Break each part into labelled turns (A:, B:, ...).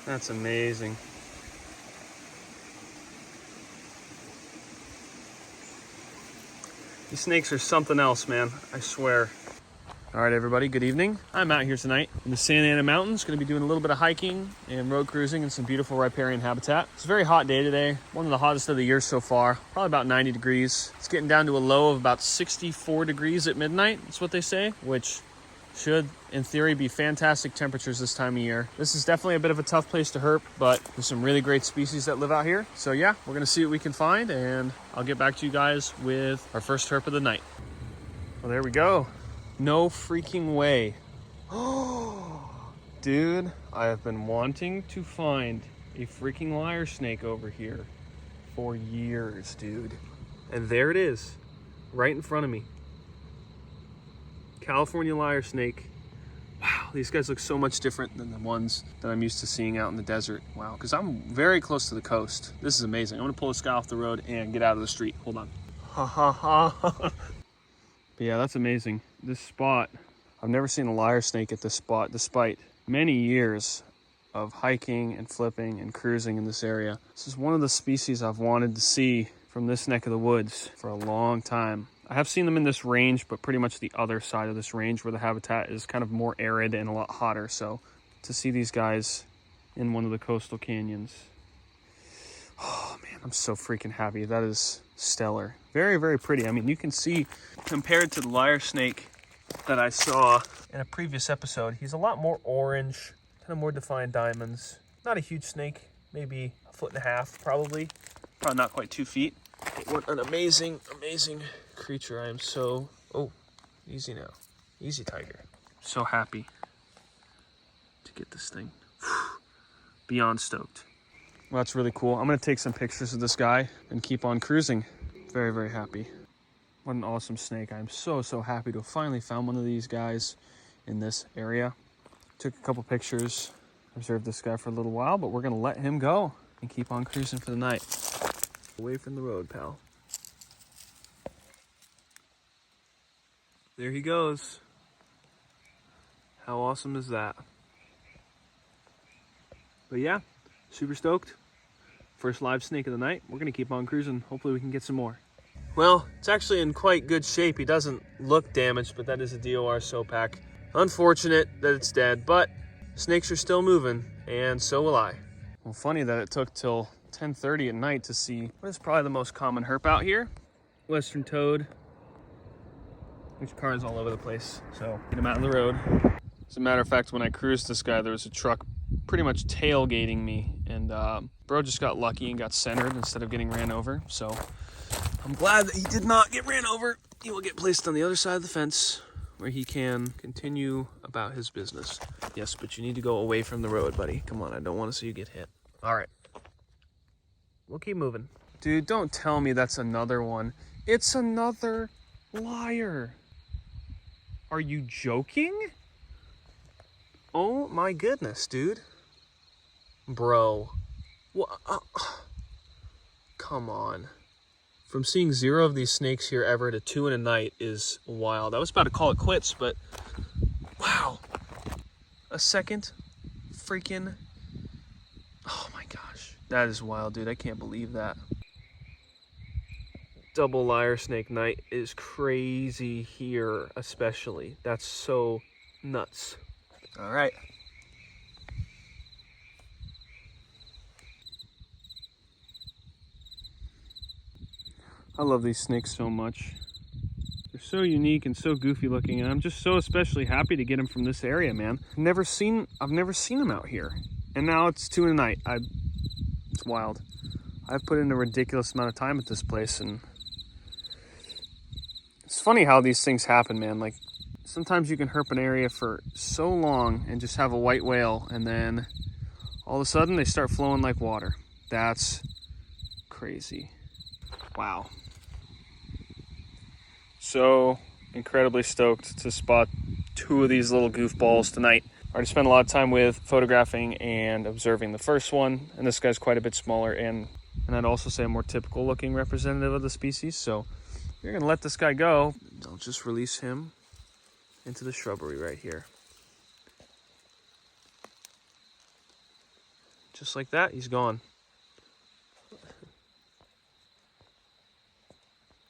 A: That's amazing. These snakes are something else, man. I swear. All right, everybody, good evening. I'm out here tonight in the Santa Ana Mountains. Going to be doing a little bit of hiking and road cruising in some beautiful riparian habitat. It's a very hot day today. One of the hottest of the year so far. Probably about 90 degrees. It's getting down to a low of about 64 degrees at midnight. That's what they say, which should, in theory, be fantastic temperatures this time of year. This is definitely a bit of a tough place to herp, but there's some really great species that live out here. So yeah, we're gonna see what we can find, and I'll get back to you guys with our first herp of the night. Well, there we go. No freaking way. Oh, dude, I have been wanting to find a freaking lyre snake over here for years, dude. And there it is, right in front of me. California lyre snake. Wow, these guys look so much different than the ones that I'm used to seeing out in the desert. Wow, because I'm very close to the coast. This is amazing. I'm gonna pull this guy off the road and get out of the street. Hold on. Ha ha ha. But yeah, that's amazing. This spot, I've never seen a lyre snake at this spot, despite many years of hiking and flipping and cruising in this area. This is one of the species I've wanted to see from this neck of the woods for a long time. I have seen them in this range, but pretty much the other side of this range where the habitat is kind of more arid and a lot hotter. So to see these guys in one of the coastal canyons, oh man, I'm so freaking happy. That is stellar. Very, very pretty. I mean, you can see compared to the lyre snake that I saw in a previous episode, he's a lot more orange, kind of more defined diamonds. Not a huge snake, maybe 1.5 feet probably not quite 2 feet. But what an amazing, amazing creature. I am so, oh, easy now. Easy, tiger. So happy to get this thing. Beyond stoked. Well, that's really cool. I'm gonna take some pictures of this guy and keep on cruising. Very, very happy. What an awesome snake. I'm so, so happy to have finally found one of these guys in this area. Took a couple pictures, observed this guy for a little while, but we're gonna let him go and keep on cruising for the night. Away from the road, pal. There he goes. How awesome is that? But yeah, super stoked. First live snake of the night. We're gonna keep on cruising. Hopefully we can get some more. Well, it's actually in quite good shape. He doesn't look damaged, but that is a DOR Sopak. Unfortunate that it's dead, but snakes are still moving, and so will I. Well, funny that it took till 10:30 at night to see what is probably the most common herp out here. Western toad. There's cars all over the place, so get him out of the road. As a matter of fact, when I cruised this guy, there was a truck pretty much tailgating me, and bro just got lucky and got centered instead of getting ran over. So I'm glad that he did not get ran over. He will get placed on the other side of the fence where he can continue about his business. Yes, but you need to go away from the road, buddy. Come on, I don't want to see you get hit. All right. We'll keep moving. Dude, don't tell me that's another one. It's another lyre. Are you joking? Oh my goodness, dude. Bro. What? Come on. From seeing 0 of these snakes here ever to 2 in a night is wild. I was about to call it quits, but wow. A second freaking, oh my gosh. That is wild, dude. I can't believe that. Double lyre snake night is crazy here, especially. That's so nuts. All right. I love these snakes so much. They're so unique and so goofy looking, and I'm just so especially happy to get them from this area, man. I've never seen them out here, and now it's 2 in the night. It's wild. I've put in a ridiculous amount of time at this place, and it's funny how these things happen, man. Like sometimes you can herp an area for so long and just have a white whale, and then all of a sudden they start flowing like water. That's crazy. Wow. So incredibly stoked to spot 2 of these little goofballs tonight. I already spent a lot of time with photographing and observing the first one, and this guy's quite a bit smaller and I'd also say a more typical looking representative of the species. So if you're gonna let this guy go, I'll just release him into the shrubbery right here. Just like that, he's gone.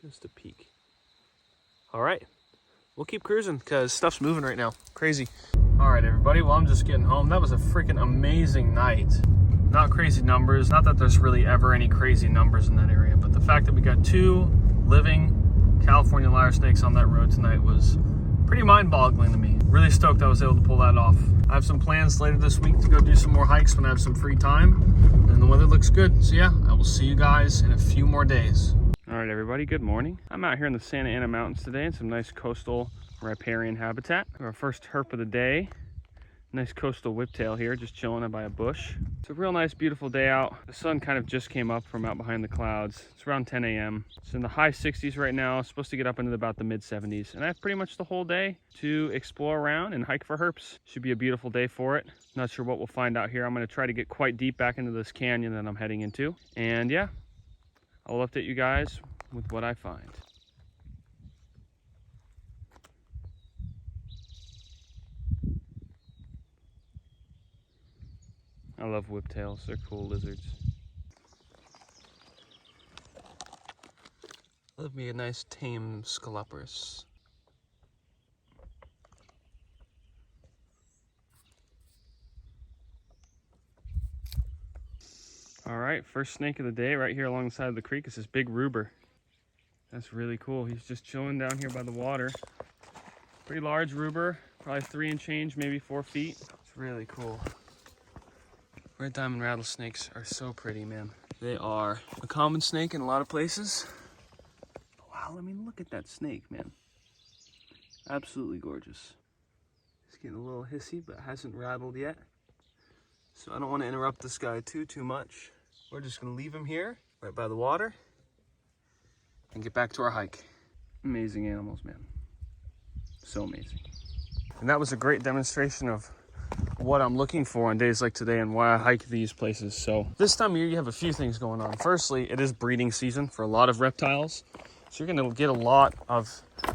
A: Just a peek. All right, we'll keep cruising because stuff's moving right now. Crazy. All right, everybody, well, I'm just getting home. That was a freaking amazing night. Not crazy numbers. Not that there's really ever any crazy numbers in that area, but the fact that we got 2 living California Lyresnakes on that road tonight was pretty mind-boggling to me. Really stoked I was able to pull that off. I have some plans later this week to go do some more hikes when I have some free time, and the weather looks good. So yeah, I will see you guys in a few more days. All right, everybody, good morning. I'm out here in the Santa Ana Mountains today in some nice coastal riparian habitat. Our first herp of the day. Nice coastal whiptail here, just chilling by a bush. It's a real nice, beautiful day out. The sun kind of just came up from out behind the clouds. It's around 10 a.m. It's in the high 60s right now. It's supposed to get up into about the mid 70s. And I have pretty much the whole day to explore around and hike for herps. Should be a beautiful day for it. Not sure what we'll find out here. I'm gonna try to get quite deep back into this canyon that I'm heading into. And yeah, I'll update you guys with what I find. I love whiptails, they're cool lizards. Love me a nice tame Scalopus. All right, first snake of the day right here along the side of the creek is this big ruber. That's really cool. He's just chilling down here by the water. Pretty large ruber, probably 3 and change, maybe 4 feet. It's really cool. Red diamond rattlesnakes are so pretty, man. They are a common snake in a lot of places. Wow, I mean, look at that snake, man. Absolutely gorgeous. It's getting a little hissy, but hasn't rattled yet. So I don't want to interrupt this guy too much. We're just gonna leave him here, right by the water, and get back to our hike. Amazing animals, man. So amazing. And that was a great demonstration of what I'm looking for on days like today and why I hike these places. So this time of year you have a few things going on. Firstly, it is breeding season for a lot of reptiles. So you're gonna get a lot of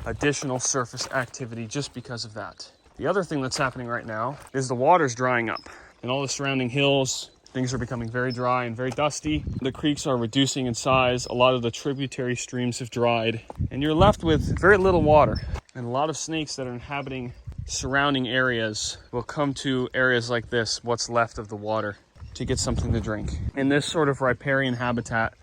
A: additional surface activity just because of that. The other thing that's happening right now is the water's drying up and all the surrounding hills, things are becoming very dry and very dusty. The creeks are reducing in size. A lot of the tributary streams have dried and you're left with very little water. And a lot of snakes that are inhabiting surrounding areas will come to areas like this, what's left of the water, to get something to drink. In this sort of riparian habitat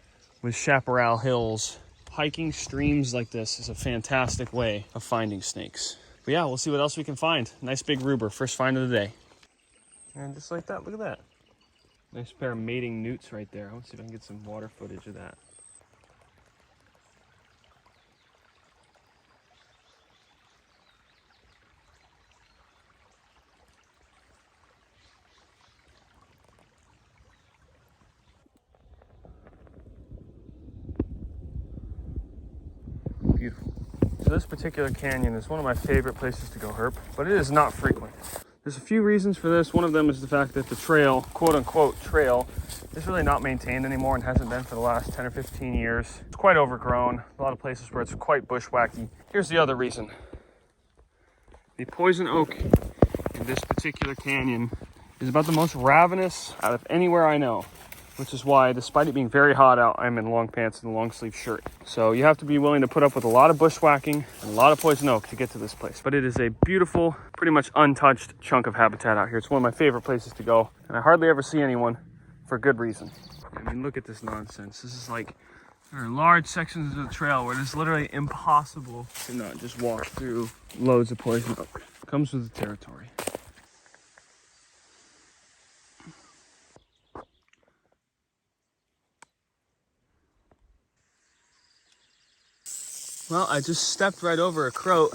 A: with chaparral hills, hiking streams like this is a fantastic way of finding snakes. But yeah, we'll see what else we can find. Nice big ruber, first find of the day. And just like that, look at that. Nice pair of mating newts right there. Let's see if I can get some water footage of that. Beautiful. So this particular canyon is one of my favorite places to go herp, but it is not frequent. There's a few reasons for this. One of them is the fact that the trail, quote unquote trail, is really not maintained anymore and hasn't been for the last 10 or 15 years. It's quite overgrown. A lot of places where it's quite bushwhacky. Here's the other reason. The poison oak in this particular canyon is about the most ravenous out of anywhere I know, which is why, despite it being very hot out, I'm in long pants and a long sleeve shirt. So you have to be willing to put up with a lot of bushwhacking and a lot of poison oak to get to this place. But it is a beautiful, pretty much untouched chunk of habitat out here. It's one of my favorite places to go, and I hardly ever see anyone for good reason. I mean, look at this nonsense. This is like, there are large sections of the trail where it's literally impossible to not just walk through loads of poison oak. Comes with the territory. Well, I just stepped right over a croat.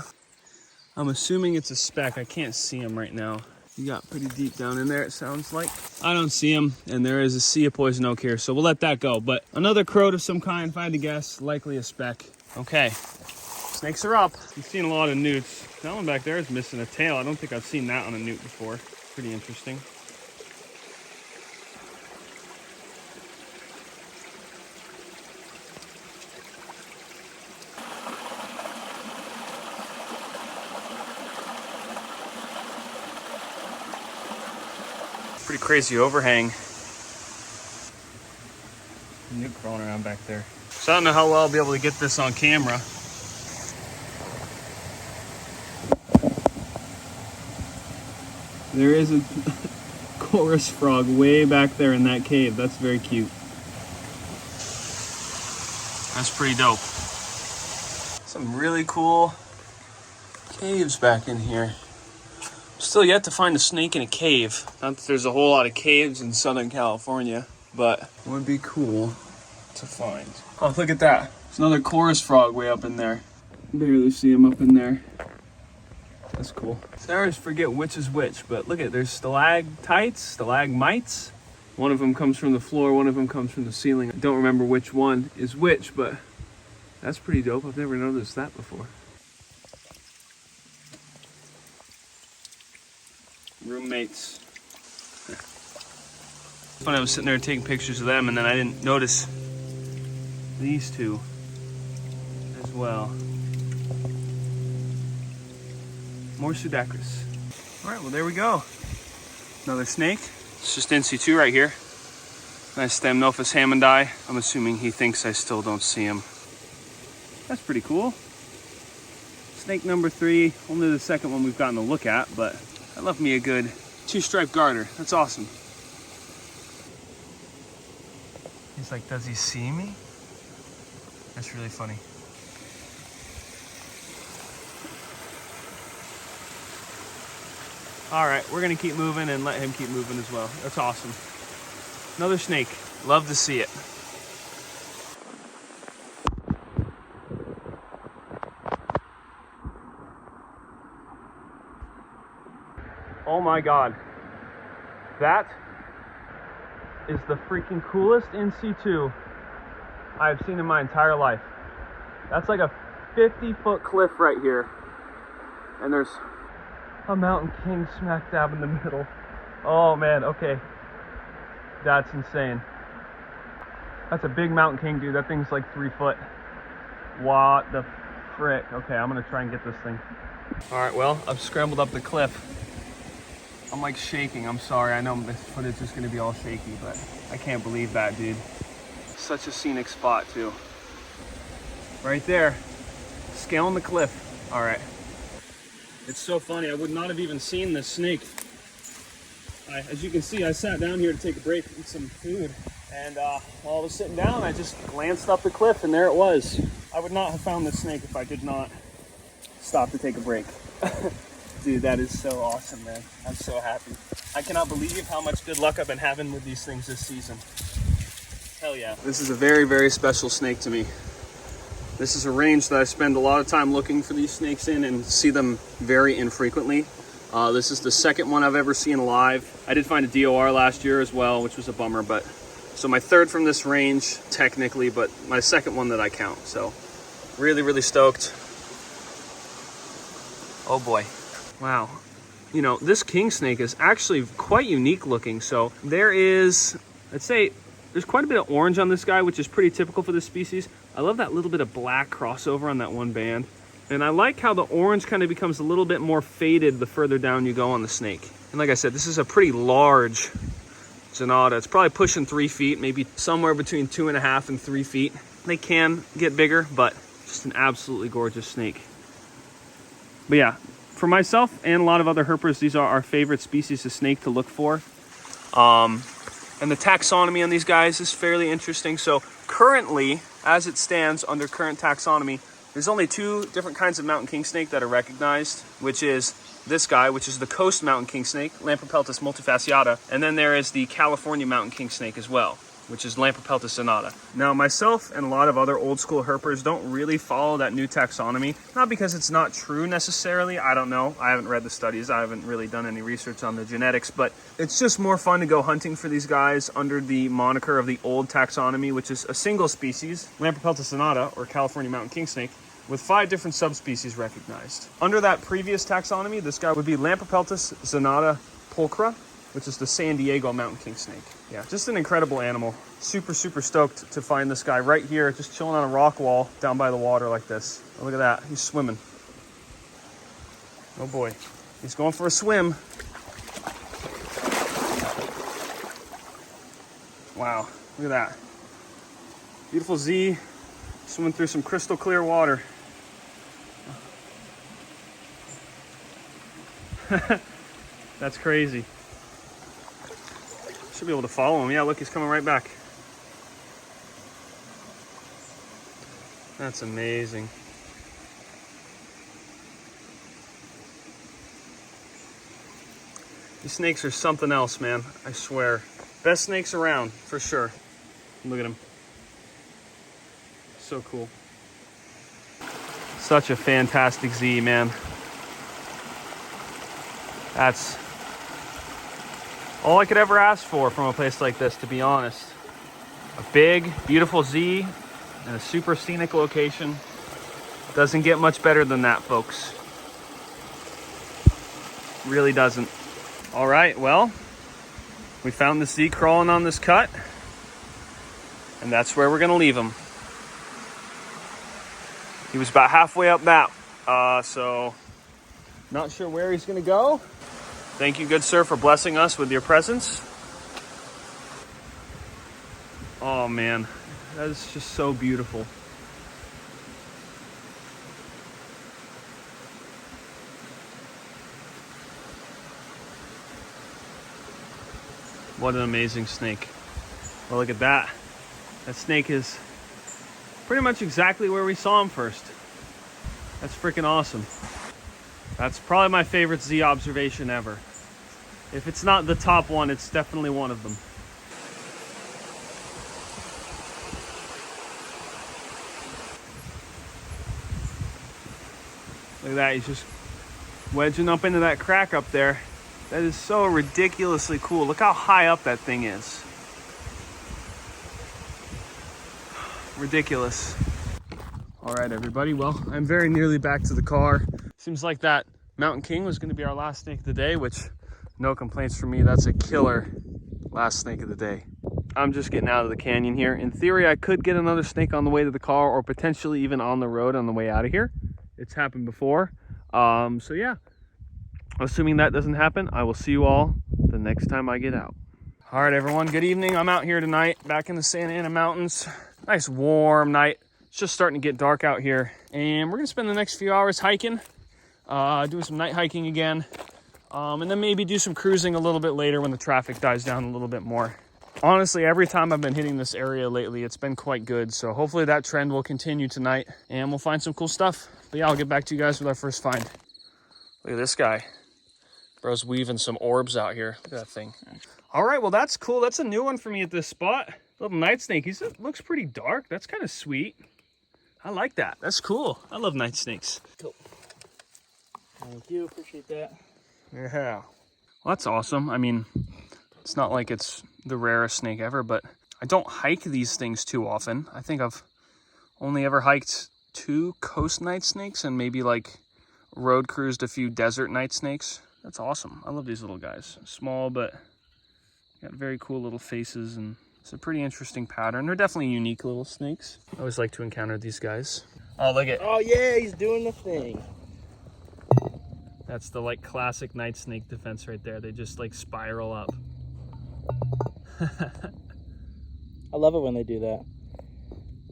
A: I'm assuming it's a speck. I can't see him right now. He got pretty deep down in there, it sounds like. I don't see him, and there is a sea of poison oak here, so we'll let that go. But another croat of some kind, if I had to guess, likely a speck. Okay, snakes are up. I've seen a lot of newts. That one back there is missing a tail. I don't think I've seen that on a newt before. Pretty interesting. Pretty crazy overhang Nuke crawling around back there. So I don't know how well I'll be able to get this on camera. There is a chorus frog way back there in that cave. That's very cute. That's pretty dope. Some really cool caves back in here. Still yet to find a snake in a cave. Not that there's a whole lot of caves in Southern California, but it would be cool to find. Oh, look at that. There's another chorus frog way up in there. Barely see him up in there. That's cool. So I always forget which is which, but look at, there's stalactites, stalagmites. One of them comes from the floor, one of them comes from the ceiling. I don't remember which one is which, but that's pretty dope. I've never noticed that before. Roommates. When I was sitting there taking pictures of them, and then I didn't notice these two as well. More Pseudacris. All right, well, there we go. Another snake. It's just NC2 right here. Nice Stemnophis hammondi. I'm assuming he thinks I still don't see him. That's pretty cool. Snake number 3, only the second one we've gotten a look at, but I love me a good 2-stripe garter. That's awesome. He's like, does he see me? That's really funny. All right, we're gonna keep moving and let him keep moving as well. That's awesome. Another snake. Love to see it. Oh my God. That is the freaking coolest NC2 I've seen in my entire life. That's like a 50-foot cliff right here. And there's a mountain king smack dab in the middle. Oh man, okay. That's insane. That's a big mountain king, dude. That thing's like 3 foot. What the frick? Okay, I'm gonna try and get this thing. All right, well, I've scrambled up the cliff. I'm like shaking, I'm sorry. I know this footage is gonna be all shaky, but I can't believe that, dude. Such a scenic spot too. Right there, scaling the cliff. All right. It's so funny, I would not have even seen this snake. As you can see, I sat down here to take a break and eat some food. And while I was sitting down, I just glanced up the cliff and there it was. I would not have found this snake if I did not stop to take a break. Dude, that is so awesome, man. I'm so happy. I cannot believe how much good luck I've been having with these things this season. Hell yeah. This is a very, very special snake to me. This is a range that I spend a lot of time looking for these snakes in and see them very infrequently. This is the second one I've ever seen live. I did find a DOR last year as well, which was a bummer, but so my third from this range technically, but my second one that I count. So really, really stoked. Oh boy. Wow. You know, this king snake is actually quite unique looking. So there is, I'd say, there's quite a bit of orange on this guy, which is pretty typical for this species. I love that little bit of black crossover on that one band. And I like how the orange kind of becomes a little bit more faded the further down you go on the snake. And like I said, this is a pretty large Zanata. It's probably pushing 3 feet, maybe somewhere between 2.5 and 3 feet. They can get bigger, but just an absolutely gorgeous snake. But yeah, for myself and a lot of other herpers, these are our favorite species of snake to look for. And the taxonomy on these guys is fairly interesting. So currently, as it stands under current taxonomy, there's only 2 different kinds of mountain king snake that are recognized, which is this guy, which is the coast mountain king snake, Lampropeltis multifasciata, and then there is the California mountain king snake as well, which is Lampropeltis zanata. Now, myself and a lot of other old school herpers don't really follow that new taxonomy, not because it's not true necessarily, I don't know, I haven't read the studies, I haven't really done any research on the genetics, but it's just more fun to go hunting for these guys under the moniker of the old taxonomy, which is a single species, Lampropeltis zanata, or California mountain king snake, with 5 different subspecies recognized. Under that previous taxonomy, this guy would be Lampropeltis zanata pulchra, which is the San Diego mountain king snake. Yeah, just an incredible animal. Super, super stoked to find this guy right here, just chilling on a rock wall down by the water like this. Oh, look at that, he's swimming. Oh boy, he's going for a swim. Wow, look at that. Beautiful Z, swimming through some crystal clear water. That's crazy. Should be able to follow him. Yeah, look, he's coming right back. That's amazing. These snakes are something else, man. I swear. Best snakes around, for sure. Look at him. So cool. Such a fantastic Z, man. That's all I could ever ask for from a place like this, to be honest. A big, beautiful Z in a super scenic location. Doesn't get much better than that, folks. Really doesn't. All right, well, we found the Z crawling on this cut, and that's where we're gonna leave him. He was about halfway up that, so not sure where he's gonna go. Thank you, good sir, for blessing us with your presence. Oh man, that is just so beautiful. What an amazing snake. Well, look at that. That snake is pretty much exactly where we saw him first. That's freaking awesome. That's probably my favorite Z observation ever. If it's not the top one, it's definitely one of them. Look at that, he's just wedging up into that crack up there. That is so ridiculously cool. Look how high up that thing is. Ridiculous. All right, everybody. Well, I'm very nearly back to the car. Seems like that Mountain King was going to be our last snake of the day, which no complaints from me. That's a killer last snake of the day. I'm just getting out of the canyon here. In theory, I could get another snake on the way to the car or potentially even on the road on the way out of here. It's happened before. So yeah, assuming that doesn't happen, I will see you all the next time I get out. All right, everyone. Good evening. I'm out here tonight back in the Santa Ana Mountains. Nice warm night. It's just starting to get dark out here. And we're going to spend the next few hours hiking, doing some night hiking again. And then maybe do some cruising a little bit later when the traffic dies down a little bit more. Honestly, every time I've been hitting this area lately, it's been quite good. So hopefully that trend will continue tonight and we'll find some cool stuff. But yeah, I'll get back to you guys with our first find. Look at this guy. Bro's weaving some orbs out here. Look at that thing. All right, well, that's cool. That's a new one for me at this spot. Little night snake. He looks pretty dark. That's kind of sweet. I like that. That's cool. I love night snakes.
B: Cool. Thank you. Appreciate that.
A: Yeah. Well, that's awesome. I mean, it's not like it's the rarest snake ever, but I don't hike these things too often. I think I've only ever hiked 2 coast night snakes and maybe like road cruised a few desert night snakes. That's awesome. I love these little guys. Small, but got very cool little faces, and it's a pretty interesting pattern. They're definitely unique little snakes. I always like to encounter these guys. Oh, look at.
B: Oh yeah, he's doing the thing.
A: That's the like classic night snake defense right there. They just like spiral up.
B: I love it when they do that.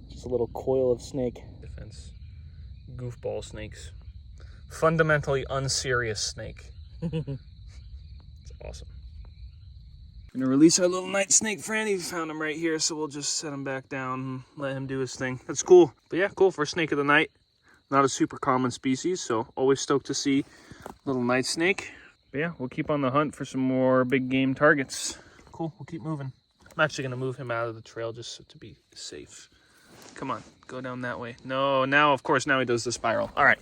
B: Just a little coil of snake.
A: Defense. Goofball snakes. Fundamentally unserious snake. It's awesome. Gonna release our little night snake friend. He found him right here, so we'll just set him back down and let him do his thing. That's cool. But yeah, cool for snake of the night. Not a super common species, so always stoked to see little night snake. But yeah, we'll keep on the hunt for some more big game targets. Cool, we'll keep moving. I'm actually gonna move him out of the trail just to be safe. Come on, go down that way. No, now, of course, now he does the spiral. All right,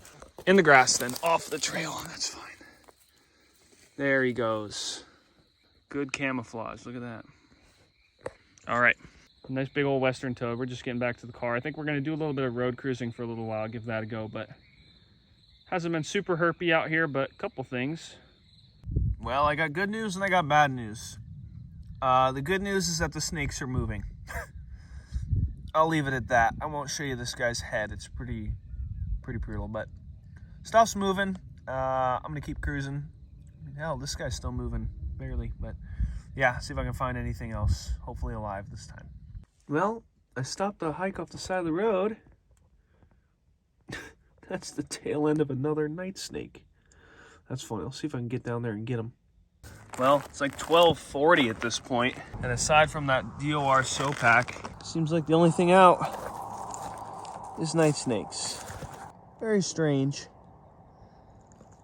A: in the grass then, off the trail, that's fine. There he goes. Good camouflage, look at that. All right, nice big old western toad. We're just getting back to the car. I think we're gonna do a little bit of road cruising for a little while, give that a go, but hasn't been super herpy out here, but a couple things. Well, I got good news and I got bad news. The good news is that the snakes are moving. I'll leave it at that. I won't show you this guy's head. It's pretty brutal, but stuff's moving. I'm gonna keep cruising. Hell, this guy's still moving, barely, but yeah, see if I can find anything else, hopefully alive this time. Well, I stopped the hike off the side of the road. That's the tail end of another night snake. That's funny. I'll see if I can get down there and get him. Well, it's like 12:40 at this point, and aside from that DOR sopack, seems like the only thing out is night snakes. Very strange.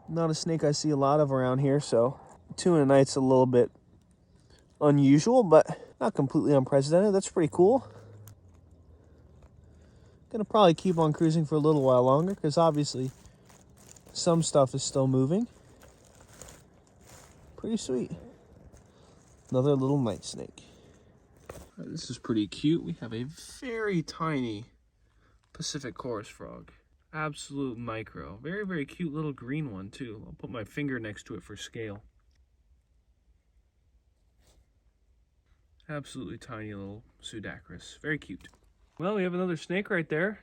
A: Not a snake I see a lot of around here, so 2 in a night's a little bit unusual, but not completely unprecedented. That's pretty cool. Gonna probably keep on cruising for a little while longer, because obviously some stuff is still moving. Pretty sweet. Another little night snake. This is pretty cute. We have a very tiny Pacific chorus frog. Absolute micro. Very, very cute little green one too. I'll put my finger next to it for scale. Absolutely tiny little Pseudacris. Very cute. Well, we have another snake right there.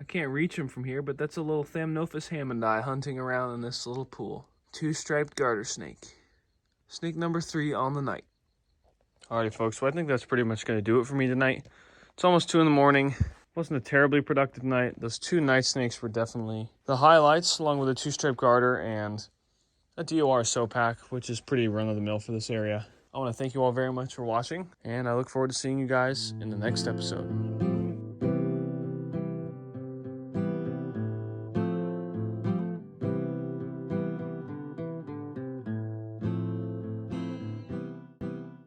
A: I can't reach him from here, but that's a little Thamnophis hammondi hunting around in this little pool. 2-striped garter snake. Snake number 3 on the night. Alrighty, folks, so I think that's pretty much going to do it for me tonight. It's almost 2 in the morning. Wasn't a terribly productive night. Those 2 night snakes were definitely the highlights, along with a 2-striped garter and a DOR sopack, which is pretty run-of-the-mill for this area. I want to thank you all very much for watching, and I look forward to seeing you guys in the next episode.